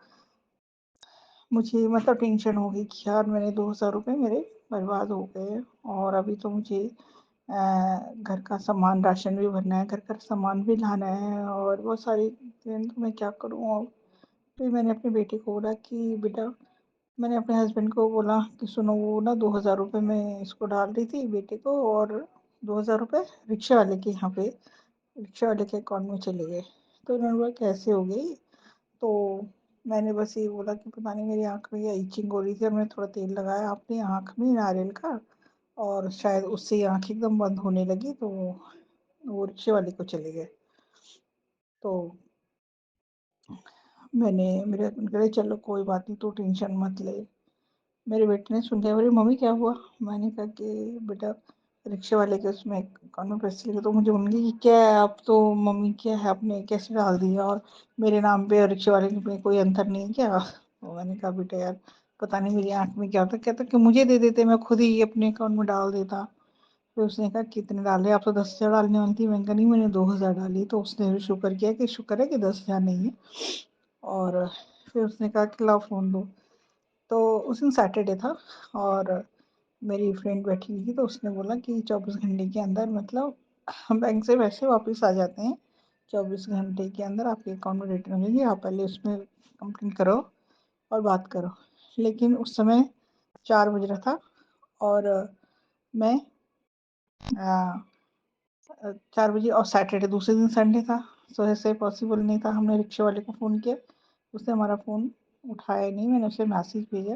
मुझे मतलब टेंशन हो गई कि यार मेरे 2,000 रुपए मेरे बर्बाद हो गए और अभी तो मुझे घर का सामान, राशन भी भरना है, घर का सामान भी लाना है और बहुत सारी चीज़ें, तो मैं क्या करूँ? और फिर मैंने अपने बेटे को बोला कि बेटा, मैंने अपने हस्बैंड को बोला कि सुनो, वो ना 2,000 रुपए मैं इसको डाल रही थी बेटे को और 2,000 रुपए रिक्शे वाले के यहाँ पे, रिक्शा वाले के अकाउंट में चले गए। तो उन्होंने बोला कैसे हो गई? तो मैंने बस ये बोला कि पता नहीं मेरी आँख में ये इचिंग हो रही थी और मैंने थोड़ा तेल लगाया अपनी आँख में नारियल का, और शायद उससे आँख एकदम बंद होने लगी, तो वो रिक्शे वाले को चले गए। तो मैंने मेरे हस्बैंड कह रहे चलो कोई बात नहीं, तू टेंशन मत ले। मेरे बेटे ने सुन लिया, बोले मम्मी क्या हुआ? मैंने कहा कि बेटा रिक्शे वाले के उसमें अकाउंट में पैसे लगे। तो मुझे बोली कि क्या है, आप तो मम्मी क्या है, आपने कैसे डाल दिया और मेरे नाम पे और रिक्शे वाले में कोई अंतर नहीं है क्या? तो मैंने कहा बेटा यार पता नहीं मेरी आँख में क्या होता, कहता कि मुझे दे देते, मैं खुद ही अपने अकाउंट में डाल देता। फिर उसने कहा कितने डाले? आप तो 10,000 डालने वाली थी। मैंने कहा नहीं, मैंने 2,000 डाली। तो उसने भी शुक्र किया कि शुक्र है कि 10,000 नहीं है। और फिर उसने कहा कि लाओ फ़ोन दो। तो उस दिन सैटरडे था और मेरी फ्रेंड बैठी हुई थी, तो उसने बोला कि 24 घंटे के अंदर मतलब बैंक से पैसे वापस आ जाते हैं, 24 घंटे के अंदर आपके अकाउंट में रिटर्न हो जाएंगे, आप पहले उसमें कंप्लेन करो और बात करो। लेकिन उस समय 4 बज रहा था और मैं 4 बजे, और सैटरडे दूसरे दिन संडे था, तो ऐसे पॉसिबल नहीं था। हमने रिक्शे वाले को फ़ोन किया, उसने हमारा फ़ोन उठाया नहीं। मैंने उसे मैसेज भेजा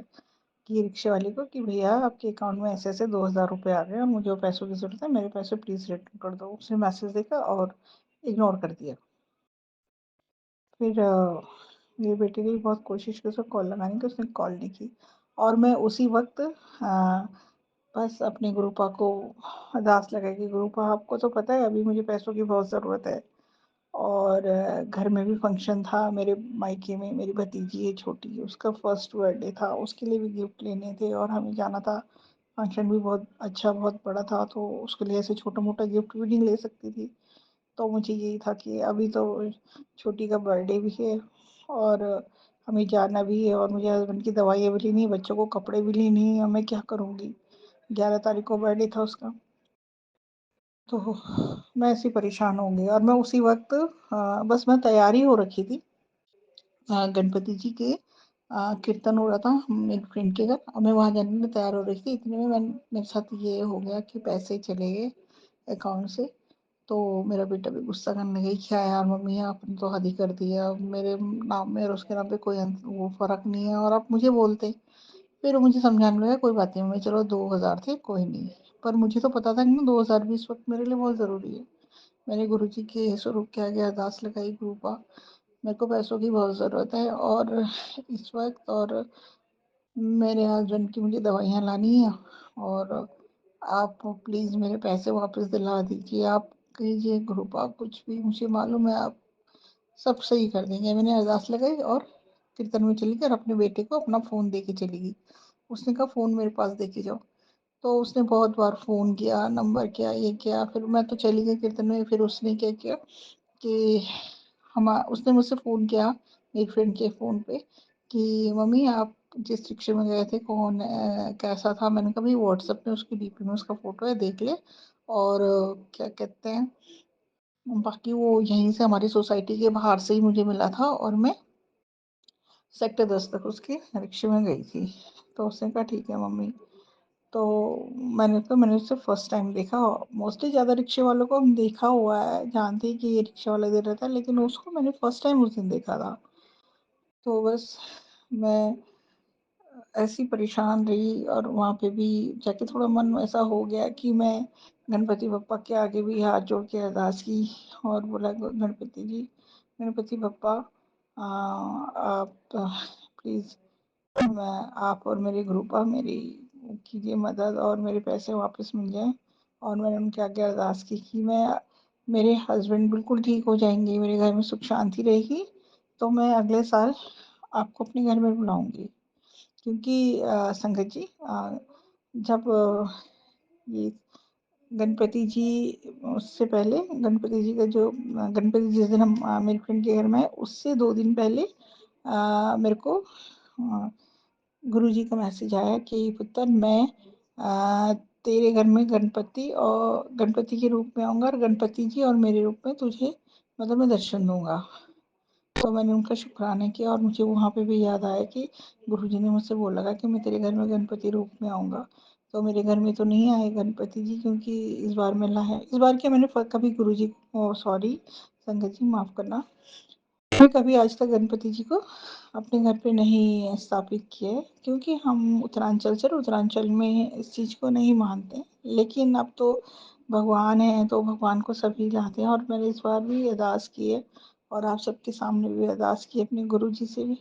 कि रिक्शे वाले को कि भैया आपके अकाउंट में ऐसे-ऐसे 2,000 रुपए आ गए और मुझे वो पैसों की ज़रूरत है, मेरे पैसे प्लीज़ रिटर्न कर दो। उसने मैसेज देखा और इग्नोर कर दिया। फिर मेरे बेटे ने भी बहुत कोशिश की उसे कॉल लगाने की, उसने कॉल नहीं की और मैं उसी वक़्त बस अपने गुरुपा को अरदास लगाई कि गुरुपा आपको तो पता है अभी मुझे पैसों की बहुत ज़रूरत है और घर में भी फंक्शन था मेरे मायके में, मेरी भतीजी है छोटी, उसका फर्स्ट बर्थडे था, उसके लिए भी गिफ्ट लेने थे और हमें जाना था। फंक्शन भी बहुत अच्छा, बहुत बड़ा था, तो उसके लिए ऐसे छोटा-मोटा गिफ्ट भी नहीं ले सकती थी। तो मुझे यही था कि अभी तो छोटी का बर्थडे भी है और हमें जाना भी है और मुझे हस्बैंड की दवाइयाँ भी लेनी है, बच्चों को कपड़े भी लेने हैं और मैं क्या करूँगी? 11 तारीख को बर्थडे था उसका। तो मैं ऐसी परेशान हो गई और मैं उसी वक़्त बस मैं तैयार ही हो रखी थी गणपति जी के कीर्तन हो रहा था मेरी फ्रेंड के घर और मैं वहाँ जाने के लिए तैयार हो रही थी। इतने में मेरे साथ ये हो गया कि पैसे चले गए अकाउंट से। तो मेरा बेटा भी गुस्सा करने लगा कि क्या यार मम्मी आपने तो हद ही कर दी है, अब मेरे नाम में और उसके नाम पे कोई वो फ़र्क नहीं है और आप मुझे बोलते। फिर वो मुझे समझाने लगा कोई बात नहीं मम्मी चलो 2000 थे कोई नहीं। पर मुझे तो पता था कि ना 2000 भी इस वक़्त मेरे लिए बहुत ज़रूरी है। मैंने गुरुजी के स्वरूप के आगे अरदास लगाई कृपा मेरे को पैसों की बहुत ज़रूरत है और इस वक़्त और मेरे हस्बैंड की मुझे दवाइयाँ लानी है और आप प्लीज़ मेरे पैसे वापस दिला दीजिए। आप कीजिए कृपा कुछ भी मुझे मालूम है आप सब सही कर देंगे। मैंने अरदास लगाई और कीर्तन में चली गई और अपने बेटे को अपना फ़ोन दे के चली गई। उसने कहा फ़ोन मेरे पास दे के जाओ। तो उसने बहुत बार फ़ोन किया, नंबर किया, ये किया, फिर मैं तो चली गई कीर्तन में, फिर उसने क्या किया कि उसने मुझसे फ़ोन किया मेरी फ्रेंड के फ़ोन पे कि मम्मी आप जिस रिक्शे में गए थे कौन कैसा था? मैंने कहा भई व्हाट्सएप में उसकी डीपी में उसका फ़ोटो है देख ले और क्या कहते हैं बाकी वो यहीं से हमारी सोसाइटी के बाहर से ही मुझे मिला था और मैं सेक्टर 10 तक उसके रिक्शे में गई थी। तो उसने कहा ठीक है मम्मी। तो मैंने उसे फर्स्ट टाइम देखा। मोस्टली ज़्यादा रिक्शे वालों को हम देखा हुआ है, जानते हैं कि ये रिक्शा वाला इधर रहता है, लेकिन उसको मैंने फर्स्ट टाइम उस दिन देखा था। तो बस मैं ऐसी परेशान रही और वहाँ पे भी जाके थोड़ा मन ऐसा हो गया कि मैं गणपति बप्पा के आगे भी हाथ जोड़ के अरदास की और बोला गणपति जी, गणपति बप्पा आप प्लीज़ मैं आप और मेरी ग्रुपा मेरी कीजिए मदद और मेरे पैसे वापस मिल जाएँ और मैंने उनके आगे अरदास की कि मैं मेरे हस्बैंड बिल्कुल ठीक हो जाएँगे, मेरे घर में सुख शांति रहेगी, तो मैं अगले साल आपको अपने घर में बुलाऊँगी। क्योंकि संगत जी जब ये गणपति जी उससे पहले गणपति जी का जो गणपति जिस दिन हम मेरी फ्रेंड के घर में आए, उससे 2 दिन पहले मेरे को गुरुजी का मैसेज आया कि पुत्र मैं तेरे घर में गणपति के रूप में आऊँगा और गणपति जी और मेरे रूप में तुझे मतलब मैं दर्शन दूँगा। तो मैंने उनका शुक्राना किया और मुझे वहाँ पे भी याद आया कि गुरुजी ने मुझसे बोला था कि मैं तेरे घर में गणपति रूप में आऊँगा। तो मेरे घर में तो नहीं आए गणपति जी क्योंकि इस बार मेला है। इस बार क्या मैंने कभी गुरुजी को सॉरी संगत जी माफ़ करना। मैं कभी आज तक गणपति जी को अपने घर पे नहीं स्थापित किए क्योंकि हम उत्तरांचल से उत्तरांचल में इस चीज़ को नहीं मानते। लेकिन अब तो भगवान है तो भगवान को सभी लाते हैं और मैंने इस बार भी अरदास की है और आप सबके सामने भी अरदास की अपने गुरुजी से भी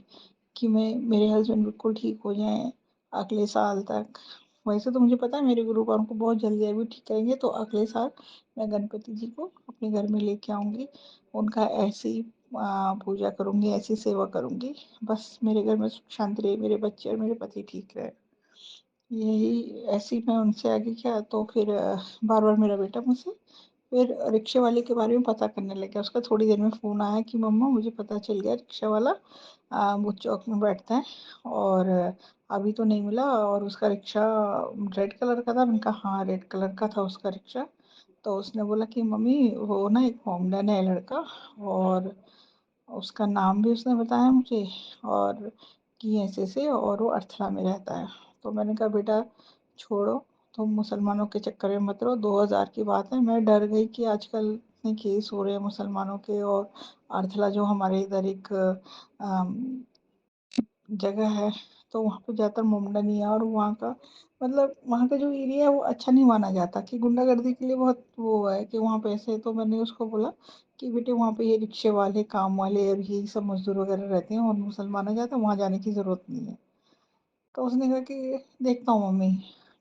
कि मेरे हस्बैंड बिल्कुल ठीक हो जाएँ अगले साल तक। वैसे तो मुझे पता है मेरे गुरु को बहुत जल्दी अभी ठीक करेंगे तो अगले साल मैं गणपति जी को अपने घर में लेके आऊँगी। उनका ऐसे ही पूजा करूँगी, ऐसी सेवा करूँगी। बस मेरे घर में सुख शांति रहे, मेरे बच्चे और मेरे पति ठीक रहे। यही ऐसे ही मैं उनसे आगे क्या तो फिर बार-बार मेरा बेटा मुझसे फिर रिक्शे वाले के बारे में पता करने लग गया। उसका थोड़ी देर में फ़ोन आया कि मम्मा मुझे पता चल गया रिक्शा वाला वो चौक में बैठता है और अभी तो नहीं मिला और उसका रिक्शा रेड कलर का था। मैंने कहा हाँ, रेड कलर का था उसका रिक्शा। तो उसने बोला कि मम्मी वो ना एक मोमडन है लड़का और उसका नाम भी उसने बताया मुझे और कि ऐसे-ऐसे और वो अर्थला में रहता है। तो मैंने कहा बेटा छोड़ो, तुम मुसलमानों के चक्कर में मत रहो, 2000 की बात है। मैं डर गई कि आजकल इतने केस हो रहे हैं मुसलमानों के और अर्थला जो हमारे इधर एक अम, जगह है, तो वहाँ पे ज़्यादातर मोमडन ही है और वहाँ का मतलब वहाँ का जो एरिया है वो अच्छा नहीं माना जाता कि गुंडागर्दी के लिए बहुत वो है कि वहाँ पे ऐसे तो मैंने उसको बोला कि बेटे वहाँ पे ये रिक्शे वाले, काम वाले और यही सब मज़दूर वगैरह रहते हैं और मुसलमान आ जाता है, वहाँ जाने की ज़रूरत नहीं है। तो उसने कहा कि देखता हूँ मम्मी।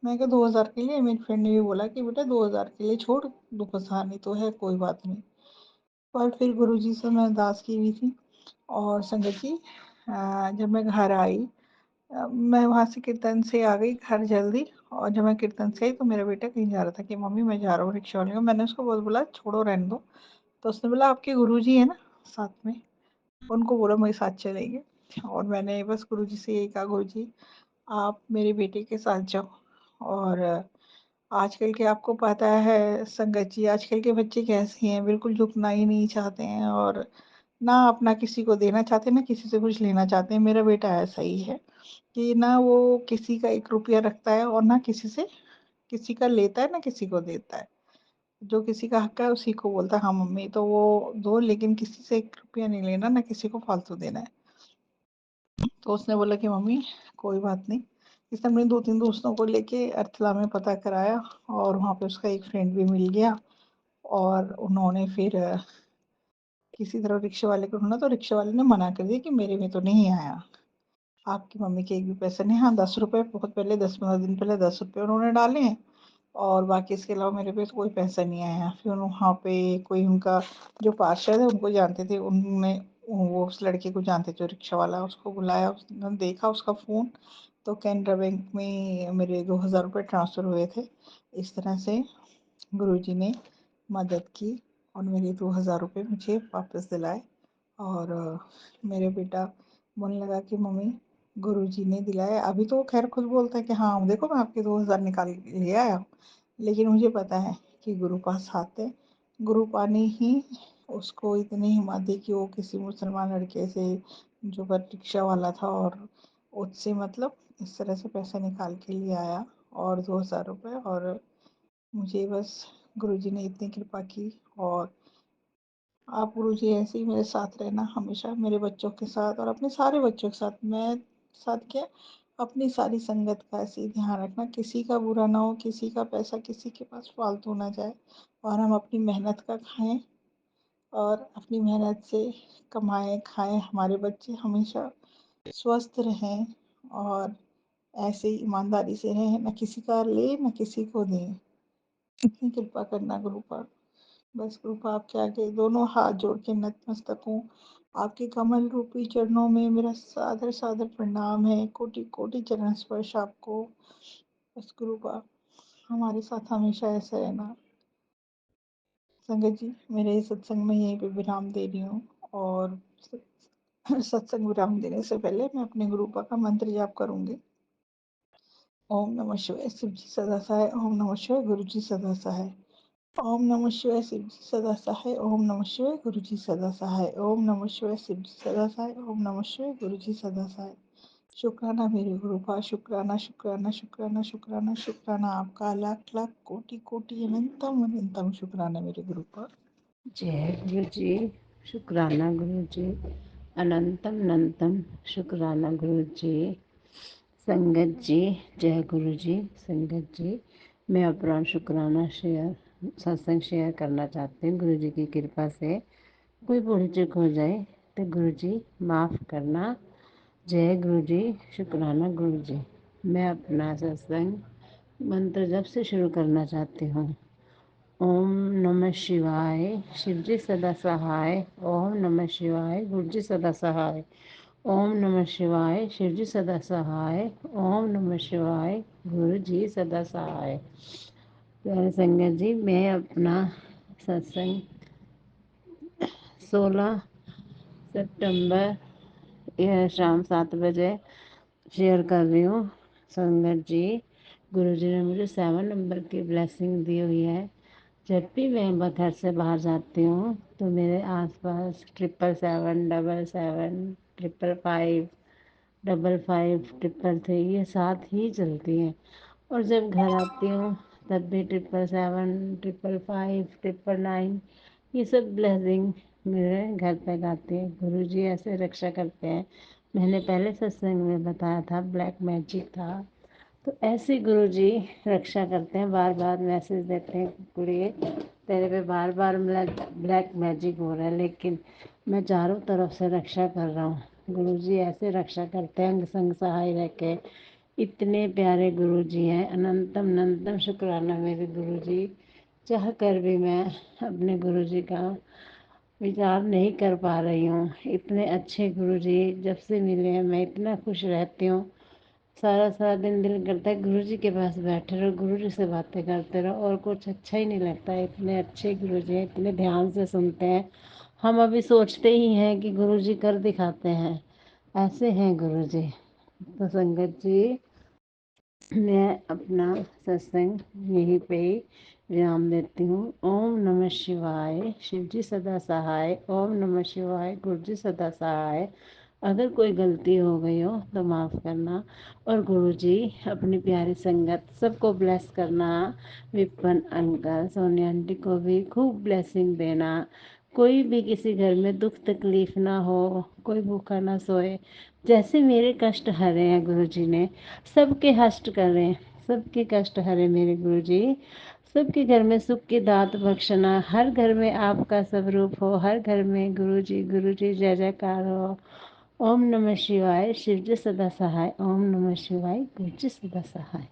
मैं कहा 2000 के लिए? मेरी फ्रेंड ने भी बोला कि बेटा 2000 के लिए छोड़, दो परेशानी तो है, कोई बात नहीं। पर फिर गुरुजी से मैं अरदास की हुई थी। और संगत जी, जब मैं घर आई, मैं वहाँ से कीर्तन से आ गई घर जल्दी। और जब मैं कीर्तन से आई तो मेरा बेटा कहीं जा रहा था कि मम्मी मैं जा रहा हूँ रिक्शा वाले को। मैंने उसको बोला छोड़ो रहने दो। तो उसने बोला आपके गुरुजी है ना साथ में, उनको बोलो मेरे साथ चलेंगे। और मैंने बस गुरुजी से यही कहा, गुरुजी आप मेरे बेटे के साथ जाओ। और आजकल के आपको पता है संगत जी, आजकल के बच्चे कैसे हैं, बिल्कुल झुकना ही नहीं चाहते हैं और ना अपना किसी को देना चाहते, ना किसी से कुछ लेना चाहते हैं। मेरा बेटा ऐसा ही है कि ना वो किसी का 1 रुपया रखता है और ना किसी से किसी का लेता है, ना किसी को देता है। जो किसी का हक है उसी को बोलता है हाँ मम्मी, तो वो दो, लेकिन किसी से 1 रुपया नहीं लेना, ना किसी को फालतू देना है। तो उसने बोला कि मम्मी कोई बात नहीं। इसने अपने 2-3 दोस्तों को लेके अर्थला में पता कराया और वहाँ पे उसका एक फ्रेंड भी मिल गया। और उन्होंने फिर किसी तरह रिक्शे वाले को ढूँढा, तो रिक्शे वाले ने मना कर दिया कि मेरे में तो नहीं आया, आपकी मम्मी के एक भी पैसे नहीं। हाँ, 10 रुपए बहुत पहले, 10-15 दिन पहले 10 रुपए उन्होंने डाले हैं और बाकी इसके अलावा मेरे पे तो कोई पैसा नहीं आया। फिर वहाँ पे कोई उनका जो पार्षद है उनको जानते थे, उन्होंने वो उस लड़के को जानते थे रिक्शा वाला, उसको बुलाया, उसने देखा उसका फ़ोन, तो कैनरा बैंक में मेरे 2000 रुपये ट्रांसफ़र हुए थे। इस तरह से गुरुजी ने मदद की और मेरे 2000 रुपये मुझे वापस दिलाए। और मेरे बेटा बोलने लगा कि मम्मी गुरुजी ने दिलाए। अभी तो वो खैर खुद बोलता है कि हाँ देखो मैं आपके 2000 निकाल के ले आया हूँ, लेकिन मुझे पता है कि गुरु पास हाथ है। गुरु पाने ही उसको इतनी हिम्मत दी कि वो किसी मुसलमान लड़के से जो रिक्शा वाला था और उससे मतलब इस तरह से पैसा निकाल के लिए आया और 2000 रुपये। और मुझे बस गुरुजी ने इतनी कृपा की। और आप गुरुजी ऐसे ही मेरे साथ रहना हमेशा, मेरे बच्चों के साथ और अपने सारे बच्चों के साथ। मैं साथ क्या, अपनी सारी संगत का ऐसे ही ध्यान रखना, किसी का बुरा ना हो, किसी का पैसा किसी के पास फालतू ना जाए और हम अपनी मेहनत का खाएं और अपनी मेहनत से कमाएं खाएं। हमारे बच्चे हमेशा स्वस्थ रहें और ऐसे ही ईमानदारी से रहें, ना किसी का ले ना किसी को दें। इतनी कृपा करना गुरु पर। बस कृपा आपके आगे दोनों हाथ जोड़ के नतमस्तक हूँ। आपके कमल रूपी चरणों में मेरा सादर सादर प्रणाम है, कोटि कोटि चरण स्पर्श आपको। बस कृपा हमारे साथ हमेशा ऐसा रहना। संगत जी, मेरे इस सत्संग में यहीं पे विराम दे रही हूँ। और सत्संग विराम देने से पहले मैं अपने गुरुपा का मंत्र जाप करूंगी। ओम नमः शिवाय, शिव जी सदा सहाय। ओम नमः शिवाय, गुरु जी सदा सहाय। ओम नमः शिवाय, शिव जी सदा सहाय। ओम नमः शिवाय, गुरु जी सदा सहाय। ओम नमः शिवाय, शिव जी सदा सहाय। ओम नमः शिवाय, गुरु जी सदा सहाय। शुक्राना मेरे गुरुपा, शुक्राना शुक्राना शुक्राना शुक्राना शुक्राना आपका लाख लाख कोटि कोटि अनंतम अनंतम शुक्राना मेरे गुरुपा। जय गुरु जी। शुक्राना गुरु जी। अनंतम अनंतम शुक्राना गुरु जी। संगत जी, जय गुरु जी। संगत जी, मैं अपना शुक्राना सत्संग शेयर करना चाहती हूँ। गुरु जी की कृपा से कोई भूल चूक हो जाए तो गुरु जी माफ़ करना। जय गुरु जी। शुक्राना गुरु जी। मैं अपना सत्संग मंत्र जब से शुरू करना चाहती हूँ। ओम नमः शिवाय, शिव जी सदा सहाय। ओम नमः शिवाय, गुरु जी सदा सहाय। ओम नमः शिवाय, शिव जी सदा सहाय। ओम नमः शिवाय, गुरु जी सदा सहाय। प्यारे संगत जी, मैं अपना सत्संग 16 सितंबर शाम 7 बजे शेयर कर रही हूँ। संगत जी, गुरु जी ने मुझे 7 नंबर की ब्लेसिंग दी हुई है। जब भी मैं घर से बाहर जाती हूँ तो मेरे आसपास 777 777 555 555 ये साथ ही चलती हैं। और जब घर आती हूँ तब भी 777 555 999 ये सब ब्लेसिंग मेरे घर पे आती है। गुरु जी ऐसे रक्षा करते हैं। मैंने पहले सत्संग में बताया था ब्लैक मैजिक था, तो ऐसे गुरु जी रक्षा करते हैं। बार बार मैसेज देते हैं कुड़िए तेरे पे बार बार ब्लैक मैजिक हो रहा है, लेकिन मैं चारों तरफ से रक्षा कर रहा हूँ। गुरु जी ऐसे रक्षा करते हैं, अंग संग सहाय रह के। इतने प्यारे गुरु जी हैं। अनंतम अनंतम शुक्राना मेरे गुरु जी। चाह कर भी मैं अपने गुरु जी का विचार नहीं कर पा रही हूँ। इतने अच्छे गुरु जी जब से मिले हैं मैं इतना खुश रहती हूँ। सारा सारा दिन दिल करता है गुरु जी के पास बैठे रहो, गुरु जी से बातें करते रहो, और कुछ अच्छा ही नहीं लगता है। इतने अच्छे गुरु जी हैं, इतने ध्यान से सुनते हैं। हम अभी सोचते ही हैं कि गुरु जी कर दिखाते हैं, ऐसे हैं गुरु जी। तो संगत जी, मैं अपना सत्संग यहीं पे ही विराम देती हूँ। ओम नमः शिवाय। शिव जी सदा सहाय। ओम नमः शिवाय। गुरु जी सदा सहाय। अगर कोई गलती हो गई हो तो माफ़ करना, और गुरु जी अपनी प्यारी संगत सबको ब्लेस करना। विपन अंकल, सोनिया आंटी को भी खूब ब्लेसिंग देना। कोई भी किसी घर में दुख तकलीफ ना हो, कोई भूखा ना सोए। जैसे मेरे कष्ट हरे हैं गुरु जी ने, सबके हष्ट करें, सबके कष्ट हरे मेरे गुरु जी। सबके घर में सुख की दात बख्शना। हर घर में आपका स्वरूप हो, हर घर में गुरु जी जय जयकार हो। ओम नमः शिवाय। शिव जी सदा सहाय। ओम नमः शिवाय। गुरु जी सदा सहाय।